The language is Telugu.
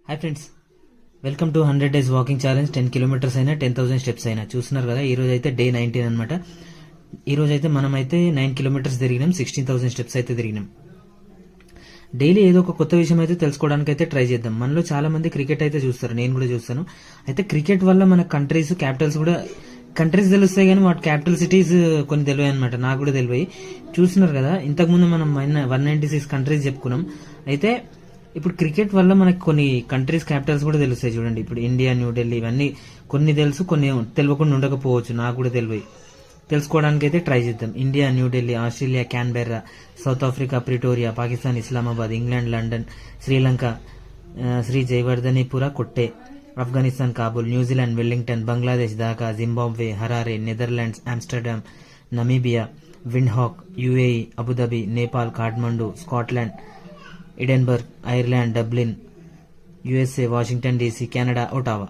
Hi friends, welcome to 100 days walking challenge. 10 kilometres అయినా 10,000 స్టెప్స్ అయినా చూస్తున్నారు కదా. ఈ రోజు అయితే డే 19 అనమాట. ఈ రోజు అయితే మనం అయితే 9 కిలోమీటర్స్ తిరిగినాం, 16,000 స్టెప్స్ అయితే తిరిగినాం. డైలీ ఏదో ఒక కొత్త విషయం అయితే తెలుసుకోవడానికి అయితే ట్రై చేద్దాం. మనలో చాలా మంది క్రికెట్ అయితే చూస్తారు, నేను కూడా చూస్తాను. అయితే క్రికెట్ వల్ల మన కంట్రీస్ క్యాపిటల్స్ కూడా కంట్రీస్ తెలుస్తాయి, కానీ వాటి క్యాపిటల్ సిటీస్ కొన్ని తెలివాయి అనమాట. నాకు కూడా తెలివాయి. చూస్తున్నారు కదా, ఇంతకుముందు మనం 196 కంట్రీస్ చెప్పుకున్నాం. అయితే ఇప్పుడు క్రికెట్ వల్ల మనకి కొన్ని కంట్రీస్ క్యాపిటల్స్ కూడా తెలుస్తాయి. చూడండి, ఇప్పుడు ఇండియా, న్యూఢిల్లీ, ఇవన్నీ కొన్ని తెలుసు, కొన్ని తెలియకుండా ఉండకపోవచ్చు. నాకు కూడా తెలివాయి. తెలుసుకోవడానికి అయితే ట్రై చేద్దాం. India New Delhi, Australia Canberra, South Africa Pretoria, Pakistan Islamabad, England London, Sri Lanka Sri Jayawardenepura Kotte, Afghanistan Kabul, New Zealand Wellington, Bangladesh Dhaka, Zimbabwe Harare, Netherlands Amsterdam, Namibia Windhoek, UAE Abu Dhabi, Nepal Kathmandu, Scotland Edinburgh, Ireland Dublin, USA Washington DC, Canada ఒటావా.